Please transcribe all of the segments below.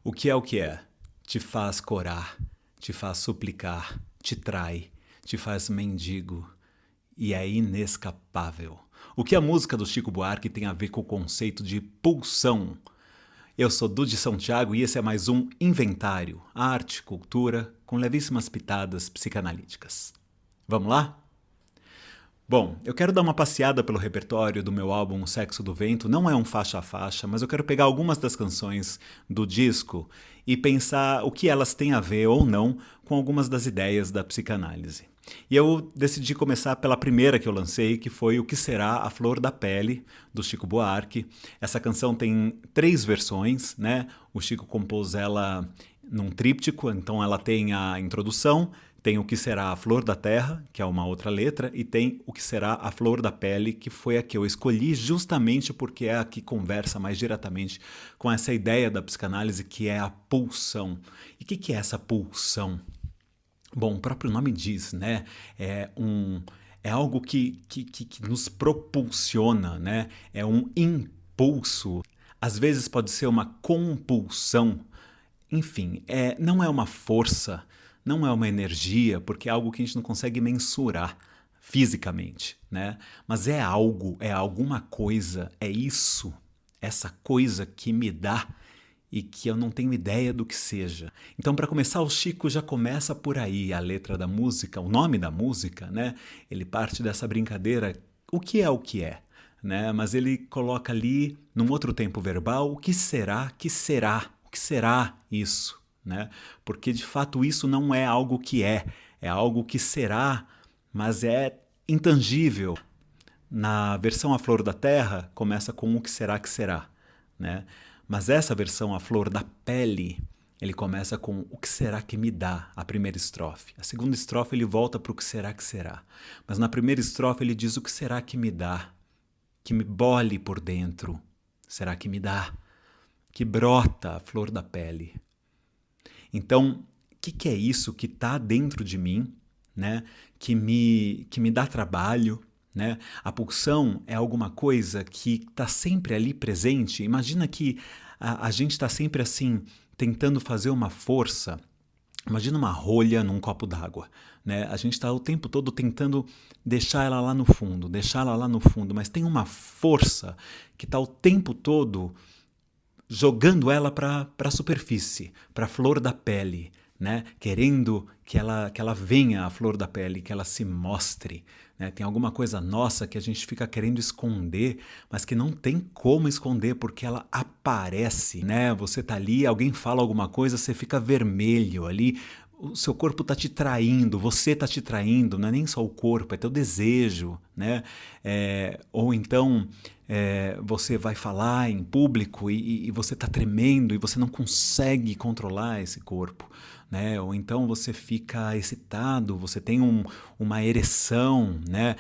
O que é o que é? Te faz corar, te faz suplicar, te trai, te faz mendigo e é inescapável. O que a música do Chico Buarque tem a ver com o conceito de pulsão? Eu sou Dude Santiago e esse é mais um Inventário, arte, cultura, com levíssimas pitadas psicanalíticas. Vamos lá? Bom, eu quero dar uma passeada pelo repertório do meu álbum O Sexo do Vento. Não é um faixa a faixa, mas eu quero pegar algumas das canções do disco e pensar o que elas têm a ver ou não com algumas das ideias da psicanálise. E eu decidi começar pela primeira que eu lancei, que foi O Que Será a Flor da Pele, do Chico Buarque. Essa canção tem 3 versões, né? O Chico compôs ela num tríptico, então ela tem a introdução, tem O Que Será a Flor da Terra, que é uma outra letra, e tem O Que Será a Flor da Pele, que foi a que eu escolhi justamente porque é a que conversa mais diretamente com essa ideia da psicanálise que é a pulsão. E o que é essa pulsão? Bom, o próprio nome diz, né? É algo que nos propulsiona, né? É um impulso. Às vezes pode ser uma compulsão. Enfim, não é uma força, não é uma energia, porque é algo que a gente não consegue mensurar fisicamente, né? Mas é algo, é alguma coisa, é isso, essa coisa que me dá e que eu não tenho ideia do que seja. Então, para começar, o Chico já começa por aí, a letra da música, o nome da música, né? Ele parte dessa brincadeira, o que é, né? Mas ele coloca ali, num outro tempo verbal, o que será que será? O que será isso, né? Porque de fato isso não é algo que é algo que será, mas é intangível. Na versão A Flor da Terra, começa com o que será, né? Mas essa versão A Flor da Pele, ele começa com o que será que me dá, a primeira estrofe. A segunda estrofe ele volta para o que será. Mas na primeira estrofe ele diz o que será que me dá, que me bole por dentro. Será que me dá? Que brota a flor da pele. Então, o que é isso que está dentro de mim, né? Que me dá trabalho, né? A pulsão é alguma coisa que está sempre ali presente. Imagina que a gente está sempre assim, tentando fazer uma força. Imagina uma rolha num copo d'água, né? A gente está o tempo todo tentando deixar ela lá no fundo, mas tem uma força que está o tempo todo jogando ela para a superfície, para a flor da pele, né? Querendo que ela venha à flor da pele, que ela se mostre. Né? Tem alguma coisa nossa que a gente fica querendo esconder, mas que não tem como esconder porque ela aparece. Né? Você tá ali, alguém fala alguma coisa, você fica vermelho ali, o seu corpo está te traindo, você está te traindo, não é nem só o corpo, é teu desejo, né? Ou então você vai falar em público e você está tremendo e você não consegue controlar esse corpo, né? Ou então você fica excitado, você tem uma ereção, né?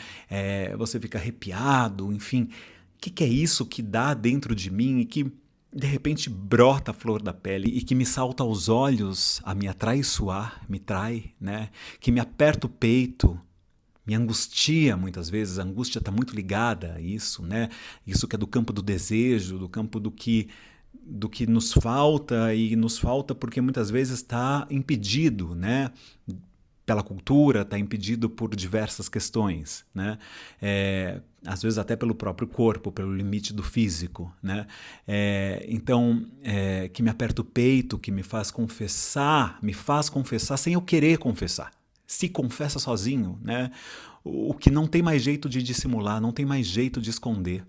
Você fica arrepiado, enfim. O que é isso que dá dentro de mim e que de repente brota a flor da pele e que me salta aos olhos a me atraiçoar, me trai, né? Que me aperta o peito, me angustia muitas vezes. A angústia está muito ligada a isso, né? Isso que é do campo do desejo, do campo do que nos falta e nos falta porque muitas vezes está impedido, né? Pela cultura, está impedido por diversas questões, né? Às vezes até pelo próprio corpo, pelo limite do físico, né? Então, que me aperta o peito, que me faz confessar sem eu querer confessar. Se confessa sozinho, né? O que não tem mais jeito de dissimular, não tem mais jeito de esconder.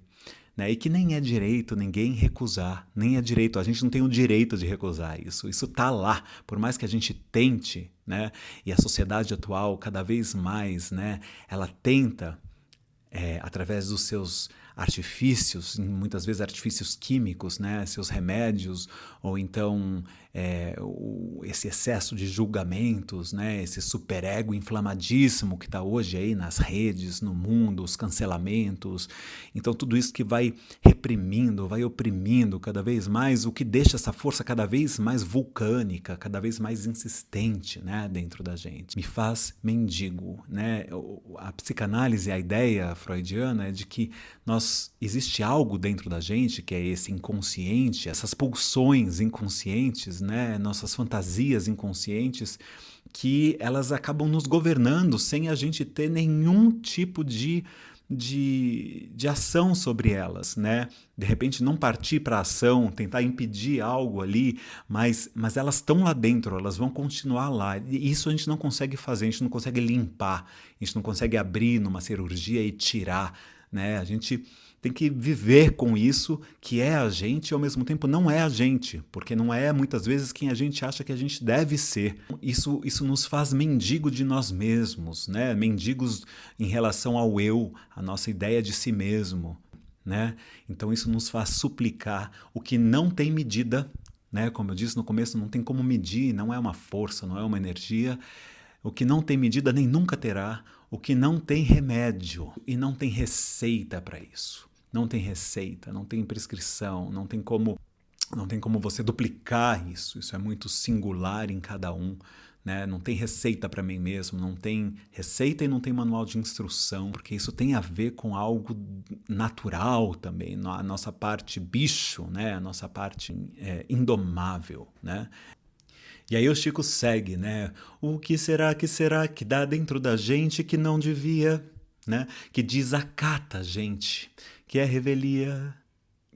Né? E que nem é direito ninguém recusar, nem é direito, a gente não tem o direito de recusar isso está lá, por mais que a gente tente, né? E a sociedade atual cada vez mais, né? Ela tenta, através dos seus artifícios, muitas vezes artifícios químicos, né? Seus remédios, ou então esse excesso de julgamentos, né? Esse superego inflamadíssimo que está hoje aí nas redes, no mundo, os cancelamentos. Então tudo isso que vai reprimindo, vai oprimindo cada vez mais, o que deixa essa força cada vez mais vulcânica, cada vez mais insistente, né? Dentro da gente. Me faz mendigo, né? A psicanálise, a ideia freudiana é de que nós existe algo dentro da gente que é esse inconsciente, essas pulsões inconscientes, né? Nossas fantasias inconscientes, que elas acabam nos governando sem a gente ter nenhum tipo de ação sobre elas, né? De repente não partir para a ação, tentar impedir algo ali, mas elas estão lá dentro, elas vão continuar lá. E isso a gente não consegue fazer, a gente não consegue limpar, a gente não consegue abrir numa cirurgia e tirar, né? A gente tem que viver com isso, que é a gente e ao mesmo tempo não é a gente, porque não é muitas vezes quem a gente acha que a gente deve ser. Isso nos faz mendigo de nós mesmos, né? Mendigos em relação ao eu, a nossa ideia de si mesmo, né? Então isso nos faz suplicar o que não tem medida, né? Como eu disse no começo, não tem como medir, não é uma força, não é uma energia. O que não tem medida nem nunca terá, o que não tem remédio e não tem receita para isso. Não tem receita, não tem prescrição, não tem como você duplicar isso. Isso é muito singular em cada um, né? Não tem receita para mim mesmo, não tem receita e não tem manual de instrução, porque isso tem a ver com algo natural também, a nossa parte bicho, né? A nossa parte indomável, né? E aí o Chico segue, né? O que será que dá dentro da gente que não devia, né? Que desacata a gente, que é revelia,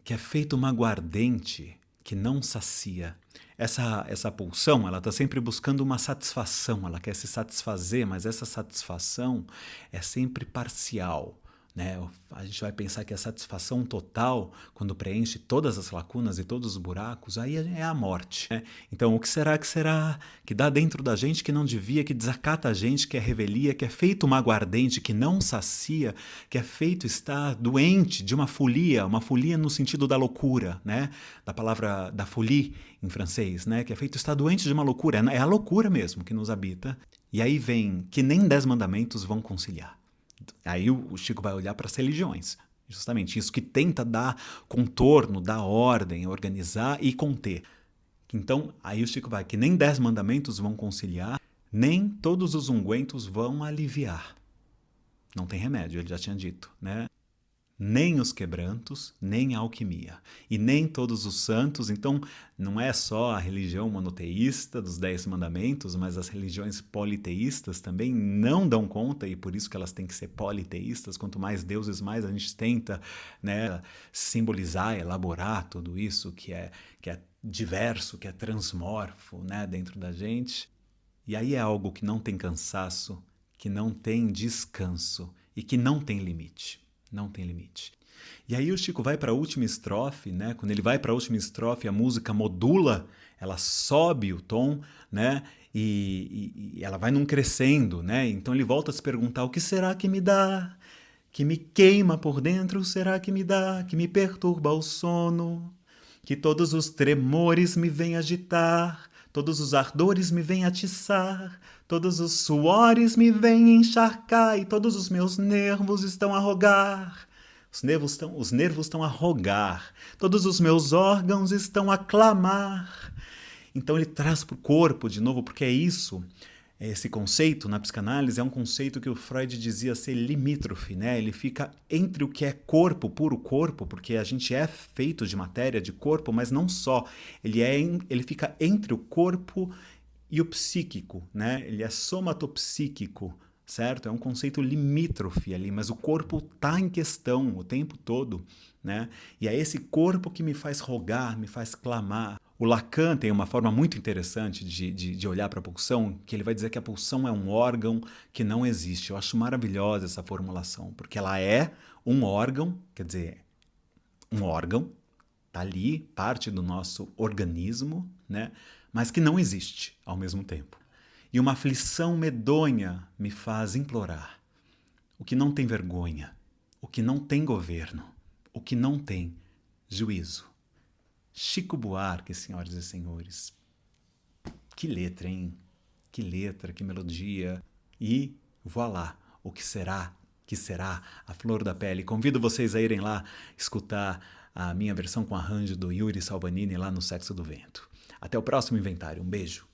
que é feito uma aguardente que não sacia. Essa pulsão, ela está sempre buscando uma satisfação, ela quer se satisfazer, mas essa satisfação é sempre parcial, né? A gente vai pensar que a satisfação total, quando preenche todas as lacunas e todos os buracos, aí é a morte, né? Então, o que será que dá dentro da gente que não devia, que desacata a gente, que é revelia, que é feito uma aguardente, que não sacia, que é feito estar doente de uma folia no sentido da loucura, né? Da palavra da folie em francês, né? Que é feito estar doente de uma loucura, é a loucura mesmo que nos habita. E aí vem que nem 10 mandamentos vão conciliar. Aí o Chico vai olhar para as religiões, justamente isso que tenta dar contorno, dar ordem, organizar e conter. Então, aí o Chico vai que nem 10 mandamentos vão conciliar, nem todos os ungüentos vão aliviar. Não tem remédio, ele já tinha dito, né? Nem os quebrantos, nem a alquimia. E nem todos os santos, então não é só a religião monoteísta dos 10 mandamentos, mas as religiões politeístas também não dão conta, e por isso que elas têm que ser politeístas. Quanto mais deuses, mais a gente tenta, né, simbolizar, elaborar tudo isso que é diverso, que é transmorfo, né, dentro da gente. E aí é algo que não tem cansaço, que não tem descanso e que não tem limite. Não tem limite. E aí o Chico vai para a última estrofe, né? Quando ele vai para a última estrofe, a música modula, ela sobe o tom, né? E ela vai num crescendo, né? Então ele volta a se perguntar: o que será que me dá? Que me queima por dentro, será que me dá? Que me perturba o sono? Que todos os tremores me vêm agitar, todos os ardores me vêm atiçar, todos os suores me vêm encharcar e todos os meus nervos estão a rogar. Os nervos estão a rogar, todos os meus órgãos estão a clamar. Então ele traz para o corpo de novo, porque é isso. Esse conceito na psicanálise é um conceito que o Freud dizia ser limítrofe, né? Ele fica entre o que é corpo, puro corpo, porque a gente é feito de matéria, de corpo, mas não só. Ele fica entre o corpo e o psíquico, né? Ele é somatopsíquico, certo? É um conceito limítrofe ali, mas o corpo está em questão o tempo todo, né? E é esse corpo que me faz rogar, me faz clamar. O Lacan tem uma forma muito interessante de olhar para a pulsão, que ele vai dizer que a pulsão é um órgão que não existe. Eu acho maravilhosa essa formulação, porque ela é um órgão, quer dizer, um órgão, está ali, parte do nosso organismo, né? Mas que não existe ao mesmo tempo. E uma aflição medonha me faz implorar. O que não tem vergonha, o que não tem governo, o que não tem juízo. Chico Buarque, senhoras e senhores. Que letra, hein? Que letra, que melodia. E voilá, o que será a flor da pele. Convido vocês a irem lá escutar a minha versão com arranjo do Yuri Salvanini lá no Sexo do Vento. Até o próximo inventário. Um beijo.